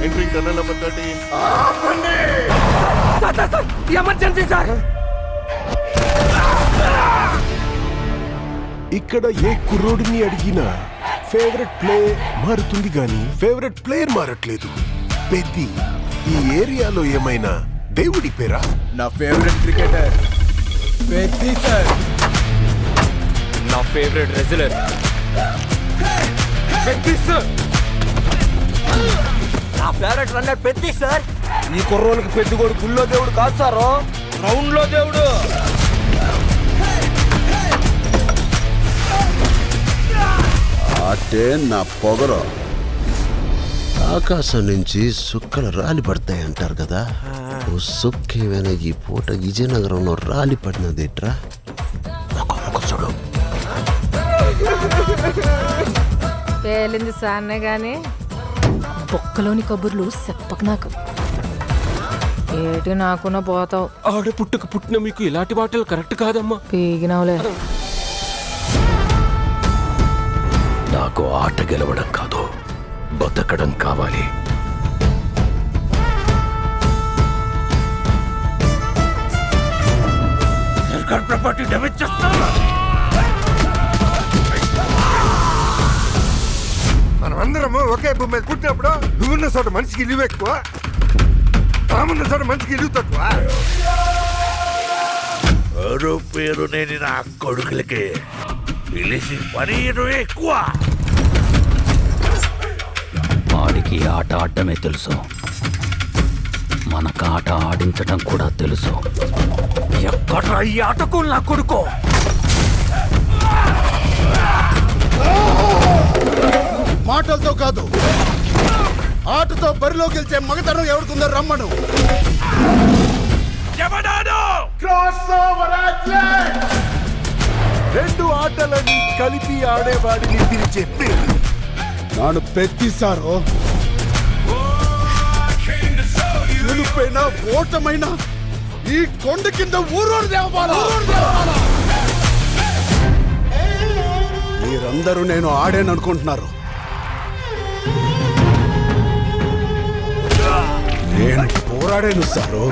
Entering tunnel number 13. Emergency sir. ఇక్కడ ఏ కుర్రోడిని అడిగినా favourite play మారుతుంది గాని ఫేవరెట్ ప్లేయర్ మారట్లేదు. పెద్ది ఈ ఏరియాలో ఏమైనా దేవుడి పేరా? నా ఫేవరెట్ క్రికెటర్ పెద్ది సార్. నా ఫేవరెట్ రెజ్లర్ పెద్ది సార్. నా ఫేవరెట్ రన్నర్ పెద్ది సార్. ఈ కుర్రోళ్ళకి పెద్ది కూడా గుళ్ళో దేవుడు కాదు సారు, గ్రౌండ్ లో దేవుడు. అంటే నా పొగరు. ఆకాశం నుంచి సుక్కలు రాలి పడతాయి అంటారు కదా, ఓ సుక్కేమైనా ఈ పూట విజయనగరంలో రాలి పడినదేట్రా? చూడు, పేలింది సాన్నే గాని బొక్కలోని కబుర్లు చెప్పకు నాకు. ఏటి నాకున్న పోతావు. ఆడ పుట్టుక పుట్టిన మీకు ఇలాంటి మాటలు కరెక్ట్ కాదమ్మా. పీగినవులే. నాకు ఆట గెలవడం కాదు, బతకడం కావాలి. సర్కార్ ప్రాపర్టీ డ్యామేజ్ చేస్తావా? మనమందరము ఒకే భూమి మీద పుట్టినప్పుడు నువ్వున్న చోట మనిషికి ఇల్లు ఎక్కువ, తామున్న చోట మనిషికి ఇల్లు తక్కువ. పేరు నేను నా కొడుకులకి పిలిచి పనియడం ఎక్కువ. వాడికి ఆట ఆడటమే తెలుసు, మనకు ఆట ఆడించడం కూడా తెలుసు. ఎక్కడ ఈ ఆటకు నా కొడుకో? మాటలతో కాదు, ఆటతో బరిలో గెలిచే మగతనం ఎవరికుందో రమ్మను. రెండు ఆటలని కలిపి ఆడేవాడిని పిలిచే పేరు నాను పెద్దిసారో. గెలుపైనా ఓటమైనా ఈ కొండ కింద ఊరూరు దేవాలా. మీరందరూ నేను ఆడాననుకుంటున్నారు, నేను పోరాడాను సారు.